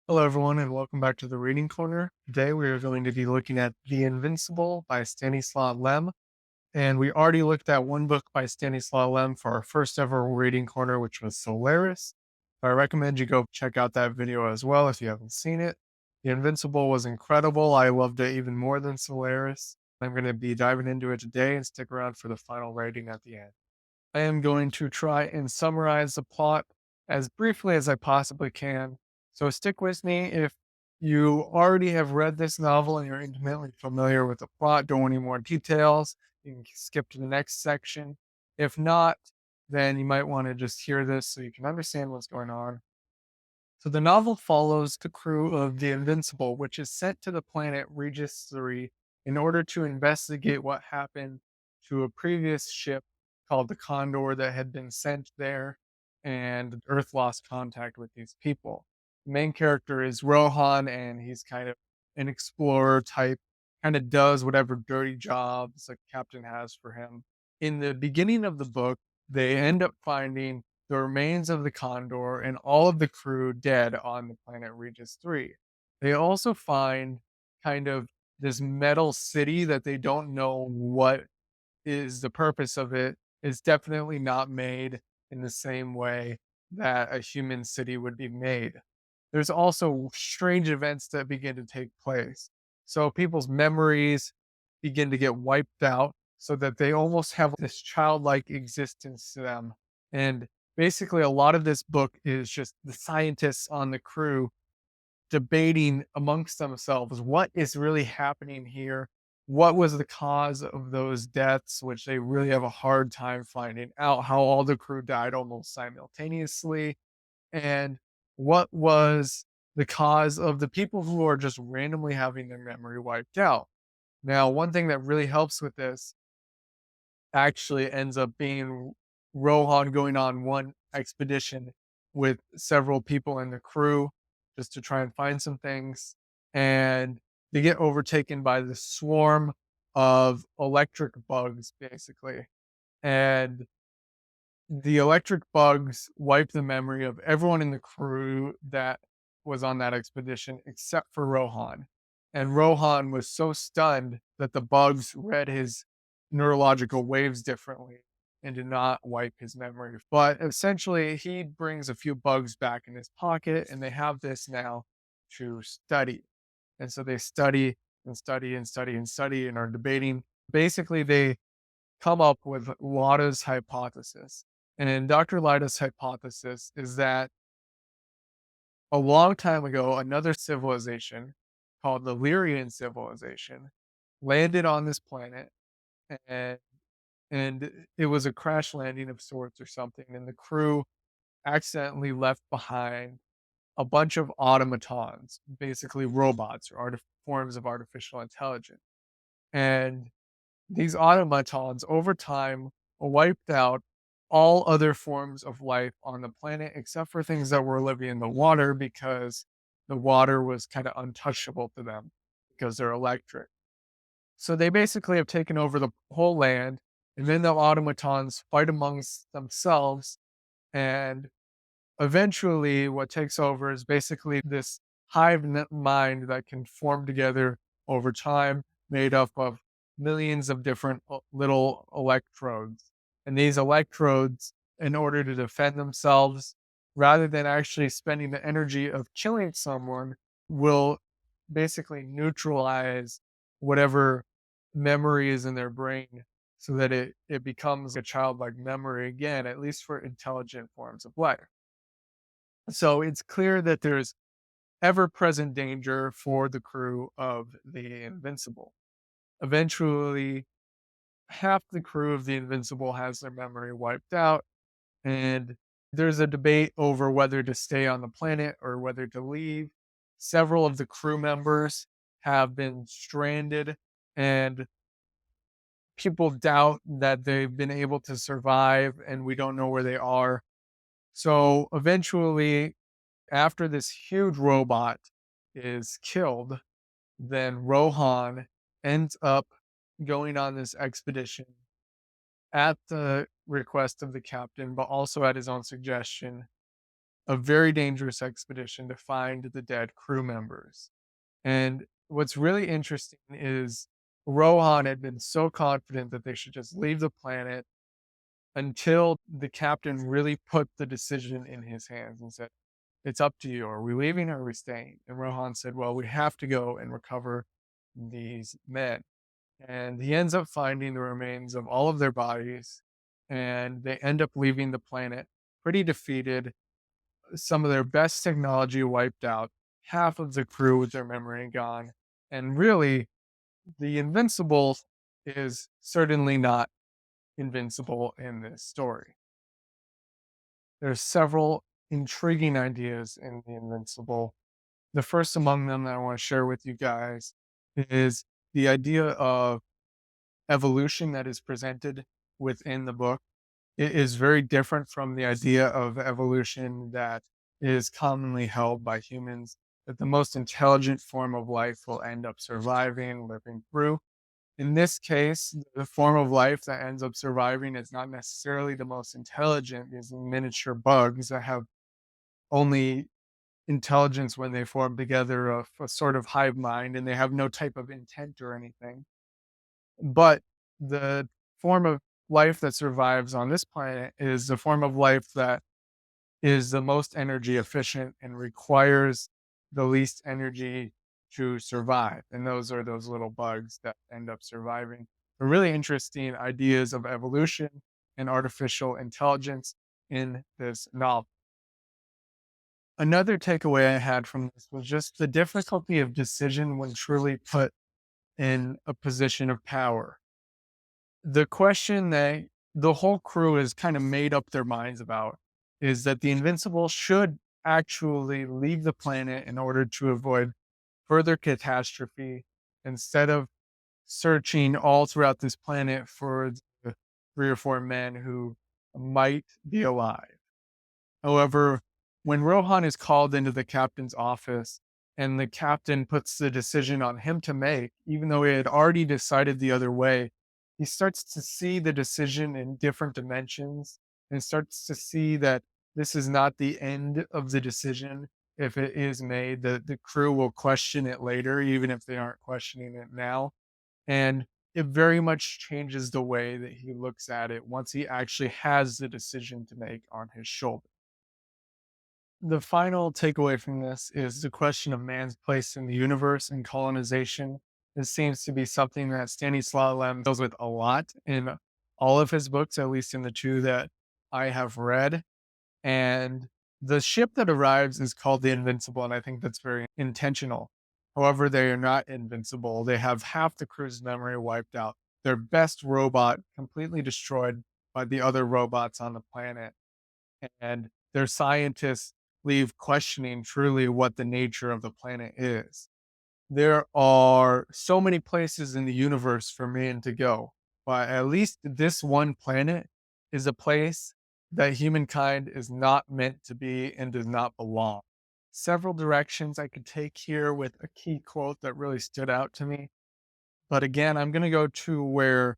Hello, everyone, and welcome back to the Reading Corner. Today, we are going to be looking at The Invincible by Stanislaw Lem. And we already looked at one book by Stanislaw Lem for our first ever Reading Corner, which was Solaris. So I recommend you go check out that video as well if you haven't seen it. The Invincible was incredible. I loved it even more than Solaris. I'm going to be diving into it today and stick around for the final rating at the end. I am going to try and summarize the plot as briefly as I possibly can. So stick with me. If you already have read this novel and you're intimately familiar with the plot, don't want any more details, you can skip to the next section. If not, then you might want to just hear this so you can understand what's going on. So the novel follows the crew of the Invincible, which is sent to the planet Regis 3 in order to investigate what happened to a previous ship called the Condor that had been sent there, and Earth lost contact with these people. The main character is Rohan, and he's kind of an explorer type, kind of does whatever dirty jobs the captain has for him. In the beginning of the book, they end up finding the remains of the Condor and all of the crew dead on the planet Regis 3. They also find kind of this metal city that they don't know what is the purpose of it. It's definitely not made in the same way that a human city would be made. There's also strange events that begin to take place. So people's memories begin to get wiped out so that they almost have this childlike existence to them. And basically, a lot of this book is just the scientists on the crew debating amongst themselves what is really happening here. What was the cause of those deaths, which they really have a hard time finding out how all the crew died almost simultaneously, and what was the cause of the people who are just randomly having their memory wiped out. Now, one thing that really helps with this actually ends up being Rohan going on one expedition with several people in the crew just to try and find some things. And they get overtaken by this swarm of electric bugs, basically. And the electric bugs wipe the memory of everyone in the crew that was on that expedition except for Rohan. And Rohan was so stunned that the bugs read his neurological waves differently and did not wipe his memory. But essentially, he brings a few bugs back in his pocket, and they have this now to study. And so they study and study and study and study and are debating. Basically, they come up with Lada's hypothesis. And Dr. Lada's hypothesis is that a long time ago, another civilization called the Lyrian civilization landed on this planet, and it was a crash landing of sorts or something, and the crew accidentally left behind a bunch of automatons, basically robots or forms of artificial intelligence. And these automatons over time wiped out all other forms of life on the planet except for things that were living in the water because the water was kind of untouchable to them because they're electric. So they basically have taken over the whole land, and then the automatons fight amongst themselves, and eventually what takes over is basically this mind that can form together over time, made up of millions of different little electrodes. And these electrodes, in order to defend themselves, rather than actually spending the energy of killing someone, will basically neutralize whatever memory is in their brain so that it becomes a childlike memory again, at least for intelligent forms of life. So it's clear that there's ever present danger for the crew of the Invincible. Eventually, half the crew of the Invincible has their memory wiped out, and there's a debate over whether to stay on the planet or whether to leave. Several of the crew members have been stranded, and people doubt that they've been able to survive, and we don't know where they are. So eventually, after this huge robot is killed, then Rohan ends up going on this expedition at the request of the captain, but also at his own suggestion. a very dangerous expedition to find the dead crew members. And what's really interesting is Rohan had been so confident that they should just leave the planet until the captain really put the decision in his hands and said, "It's up to you. Are we leaving or are we staying?" And Rohan said, "Well, we have to go and recover these men." And he ends up finding the remains of all of their bodies, and they end up leaving the planet pretty defeated, some of their best technology wiped out, half of the crew with their memory gone. And really, the Invincible is certainly not invincible in this story. There's several intriguing ideas in the Invincible. The first among them that I want to share with you guys is the idea of evolution that is presented within the book. It is very different from the idea of evolution that is commonly held by humans, that the most intelligent form of life will end up surviving, living through. In this case, the form of life that ends up surviving is not necessarily the most intelligent. These miniature bugs that have only intelligence when they form together of a sort of hive mind, and they have no type of intent or anything. But the form of life that survives on this planet is the form of life that is the most energy efficient and requires the least energy to survive. And those are those little bugs that end up surviving. The really interesting ideas of evolution and artificial intelligence in this novel. Another takeaway I had from this was just the difficulty of decision when truly put in a position of power. The question that the whole crew has kind of made up their minds about is that the Invincible should actually leave the planet in order to avoid further catastrophe instead of searching all throughout this planet for the 3 or 4 men who might be alive. However, when Rohan is called into the captain's office and the captain puts the decision on him to make, even though he had already decided the other way, he starts to see the decision in different dimensions and starts to see that this is not the end of the decision. If it is made, the crew will question it later, even if they aren't questioning it now. And it very much changes the way that he looks at it once he actually has the decision to make on his shoulder. The final takeaway from this is the question of man's place in the universe and colonization. This seems to be something that Stanislaw Lem deals with a lot in all of his books, at least in the 2 that I have read. And the ship that arrives is called the Invincible, and I think that's very intentional. However, they are not invincible. They have half the crew's memory wiped out, their best robot completely destroyed by the other robots on the planet, and their scientists leave questioning truly what the nature of the planet is. There are so many places in the universe for man to go, but at least this one planet is a place that humankind is not meant to be and does not belong. Several directions I could take here with a key quote that really stood out to me. But again, I'm going to go to where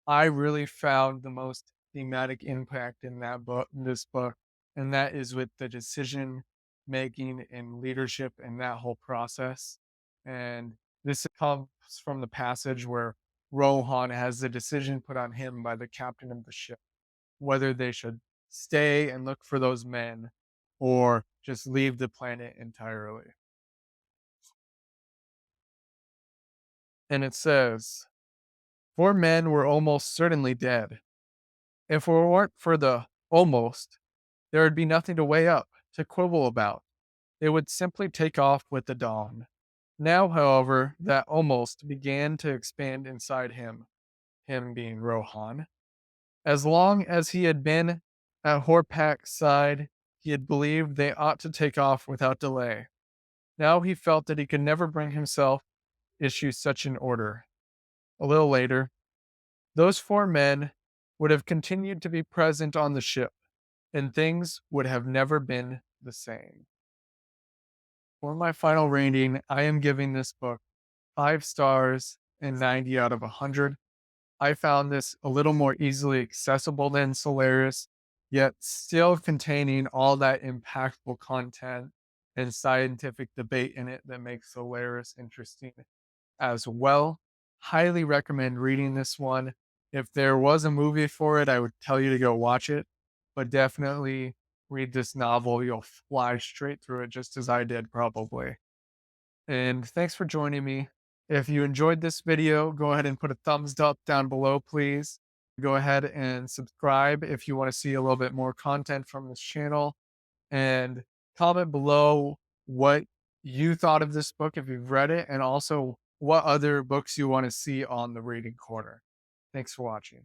I really found the most thematic impact in that book, this book, and that is with the decision making and leadership and that whole process. And this comes from the passage where Rohan has the decision put on him by the captain of the ship, whether they should stay and look for those men or just leave the planet entirely. And it says, 4 men were almost certainly dead. If it weren't for the almost, there would be nothing to weigh up, to quibble about. They would simply take off with the dawn. Now, however, that almost began to expand inside him being Rohan. As long as he had been at Horpak's side, he had believed they ought to take off without delay. Now he felt that he could never bring himself issue such an order. A little later, those 4 men would have continued to be present on the ship, and things would have never been the same. For my final rating, I am giving this book 5 stars and 90 out of 100. I found this a little more easily accessible than Solaris. yet still containing all that impactful content and scientific debate in it that makes Solaris interesting as well. Highly recommend reading this one. If there was a movie for it, I would tell you to go watch it, but definitely read this novel. You'll fly straight through it just as I did, probably. And thanks for joining me. If you enjoyed this video, go ahead and put a thumbs up down below, please. Go ahead and subscribe if you want to see a little bit more content from this channel. And comment below what you thought of this book if you've read it, and also what other books you want to see on the reading corner. Thanks for watching.